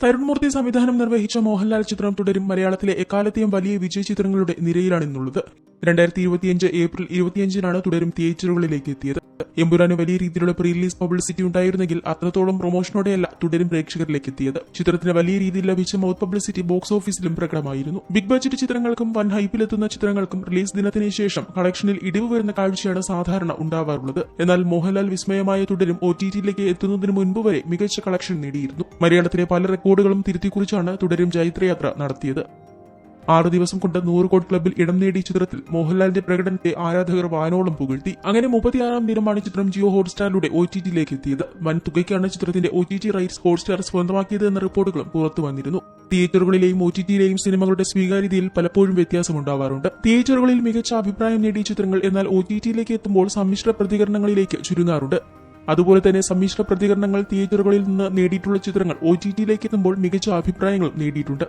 തരുൺമൂർത്തി സംവിധാനം നിർവഹിച്ച മോഹൻലാൽ ചിത്രം തുടരും മലയാളത്തിലെ എക്കാലത്തെയും വലിയ വിജയ ചിത്രങ്ങളുടെ നിരയിലാണിന്നുള്ളത്. 2025 ഏപ്രിൽ 25-നാണ് തുടരും തിയേറ്ററുകളിലേക്ക് എത്തിയത്. എമ്പുരാന് വലിയ രീതിയിലുള്ള പ്രീ റിലീസ് പബ്ലിസിറ്റി ഉണ്ടായിരുന്നെങ്കിൽ അത്രത്തോളം പ്രൊമോഷനോടെയല്ല തുടരും പ്രേക്ഷകരിലേക്ക് എത്തിയത്. ചിത്രത്തിന് വലിയ രീതിയിൽ ലഭിച്ച മൗത്ത് പബ്ലിസിറ്റി ബോക്സ് ഓഫീസിലും പ്രകടമായിരുന്നു. ബിഗ് ബഡ്ജറ്റ് ചിത്രങ്ങൾക്കും വൻ ഹൈപ്പിലെത്തുന്ന ചിത്രങ്ങൾക്കും റിലീസ് ദിനത്തിന് ശേഷം കളക്ഷനിൽ ഇടിവ് വരുന്ന കാഴ്ചയാണ് സാധാരണ ഉണ്ടാവാറുള്ളത്. എന്നാൽ മോഹൻലാൽ വിസ്മയമായ തുടരും OTT-യിലേക്ക് എത്തുന്നതിന് മുൻപ് വരെ മികച്ച കളക്ഷൻ നേടിയിരുന്നു. മലയാളത്തിലെ പല റെക്കോർഡുകളും തിരുത്തിക്കുറിച്ചാണ് തുടരും ജൈത്രയാത്ര നടത്തിയത്. 6 ദിവസം കൊണ്ട് 100 കോടി ക്ലബിൽ ഇടം നേടിയ ചിത്രത്തിൽ മോഹൻലാലിന്റെ പ്രകടനത്തെ ആരാധകർ വാനോളം പുകഴ്ത്തി. അങ്ങനെ 36-ാം ദിനമാണ് ചിത്രം ജിയോ ഹോട്ട്സ്റ്റാറിലൂടെ OTT-യിലേക്ക് എത്തിയത്. വൻ തുകയ്ക്കാണ് ചിത്രത്തിന്റെ OTT റൈറ്റ്സ് ഹോട്ട്സ്റ്റാർ സ്വന്തമാക്കിയത് എന്ന റിപ്പോർട്ടുകളും പുറത്തു വന്നിരുന്നു. തിയേറ്ററുകളിലെയും OTT-യിലെയും സിനിമകളുടെ സ്വീകാര്യതയിൽ പലപ്പോഴും വ്യത്യാസമുണ്ടാവാറുണ്ട്. തിയേറ്ററുകളിൽ മികച്ച അഭിപ്രായം നേടിയ ചിത്രങ്ങൾ എന്നാൽ OTT-യിലേക്ക് എത്തുമ്പോൾ സമ്മിശ്ര പ്രതികരണങ്ങളിലേക്ക് ചുരുങ്ങാറുണ്ട്. അതുപോലെ തന്നെ സമ്മിശ്ര പ്രതികരണങ്ങൾ തിയേറ്ററുകളിൽ നിന്ന് നേടിയിട്ടുള്ള ചിത്രങ്ങൾ OTT-യിലേക്ക് എത്തുമ്പോൾ മികച്ച അഭിപ്രായങ്ങൾ നേടിയിട്ടുണ്ട്.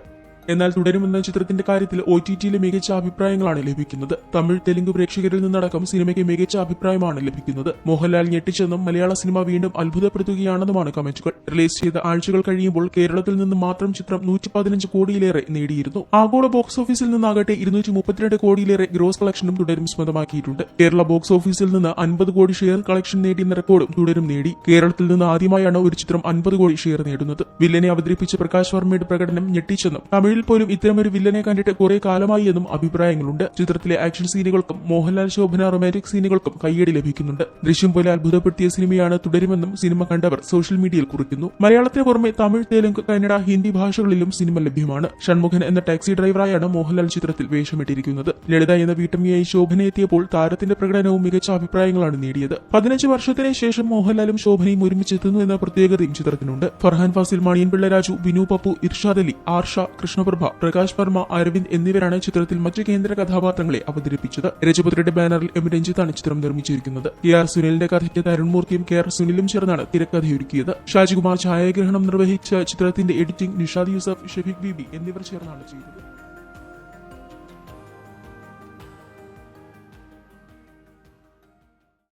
എന്നാൽ തുടരുമെന്ന ചിത്രത്തിന്റെ കാര്യത്തിൽ OTT-യിലെ മികച്ച അഭിപ്രായങ്ങളാണ് ലഭിക്കുന്നത്. തമിഴ്, തെലുങ്ക് പ്രേക്ഷകരിൽ നിന്നടക്കം സിനിമയ്ക്ക് മികച്ച അഭിപ്രായമാണ് ലഭിക്കുന്നത്. മോഹൻലാൽ ഞെട്ടിച്ചെന്നും മലയാള സിനിമ വീണ്ടും അത്ഭുതപ്പെടുത്തുകയാണെന്നുമാണ് കമന്റുകൾ. റിലീസ് ചെയ്ത ആഴ്ചകൾ കഴിയുമ്പോൾ കേരളത്തിൽ നിന്ന് മാത്രം ചിത്രം 115 കോടിയിലേറെ നേടിയിരുന്നു. ആഗോള ബോക്സ് ഓഫീസിൽ നിന്നാകട്ടെ 232 കോടിയിലേറെ ഗ്രോസ് കളക്ഷനും തുടരും സ്വന്തമാക്കിയിട്ടുണ്ട്. കേരള ബോക്സ് ഓഫീസിൽ നിന്ന് 50 കോടി ഷെയർ കളക്ഷൻ നേടിയെന്ന റെക്കോർഡും തുടരും നേടി. കേരളത്തിൽ നിന്ന് ആദ്യമായാണ് ഒരു ചിത്രം 50 കോടി ഷെയർ നേടുന്നത്. വില്ലനെ അവതരിപ്പിച്ച പ്രകാശ് വർമ്മയുടെ പ്രകടനം ഞെട്ടിച്ചെന്നും തമിഴ് പോലും ഇത്തരമൊരു വില്ലനെ കണ്ടിട്ട് കുറെ കാലമായി എന്നും അഭിപ്രായങ്ങളുണ്ട്. ചിത്രത്തിലെ ആക്ഷൻ സീനുകൾക്കും മോഹൻലാൽ ശോഭന റൊമാന്റിക് സീനുകൾക്കും കയ്യടി ലഭിക്കുന്നുണ്ട്. ദൃശ്യം പോലെ അത്ഭുതപ്പെടുത്തിയ സിനിമയാണ് തുടരുമെന്നും സിനിമ കണ്ടവർ സോഷ്യൽ മീഡിയയിൽ കുറിക്കുന്നു. മലയാളത്തിന് പുറമെ തമിഴ്, തെലുങ്ക്, കന്നഡ, ഹിന്ദി ഭാഷകളിലും സിനിമ ലഭ്യമാണ്. ഷൺമുഖൻ എന്ന ടാക്സി ഡ്രൈവറായാണ് മോഹൻലാൽ ചിത്രത്തിൽ വേഷമിട്ടിരിക്കുന്നത്. ലളിത എന്ന വീട്ടമ്മയായി ശോഭന എത്തിയപ്പോൾ താരത്തിന്റെ പ്രകടനവും മികച്ച അഭിപ്രായങ്ങളാണ് നേടിയത്. 15 വർഷത്തിന് ശേഷം മോഹൻലാലും ശോഭനയും ഒരുമിച്ചെത്തുന്നു എന്ന പ്രത്യേകതയും ചിത്രത്തിനുണ്ട്. ഫർഹാൻ ഫാസിൽ, മാണിയൻപിള്ള രാജു, ബിനു പപ്പു, ഇർഷാദ് അലി, ആർഷ, കൃഷ്ണപ്രഭ, പ്രകാശ് വർമ്മ, അരവിന്ദ് എന്നിവരാണ് ചിത്രത്തിൽ മറ്റു കേന്ദ്ര കഥാപാത്രങ്ങളെ അവതരിപ്പിച്ചത്. രജപുത്രയുടെ ബാനറിൽ M. രഞ്ജിത്താണ് ചിത്രം നിർമ്മിച്ചിരിക്കുന്നത്. KR സുനിലിന്റെ കഥയ്ക്ക് തരുൺമൂർത്തിയും KR സുനിലും ചേർന്നാണ് തിരക്കഥയൊരുക്കിയത്. ഷാജികുമാർ ഛായാഗ്രഹണം നിർവഹിച്ച ചിത്രത്തിന്റെ എഡിറ്റിംഗ് നിഷാദ് യൂസഫ്, ഷെഫീഖ് ബീബി എന്നിവർ ചേർന്നാണ് ചെയ്തത്.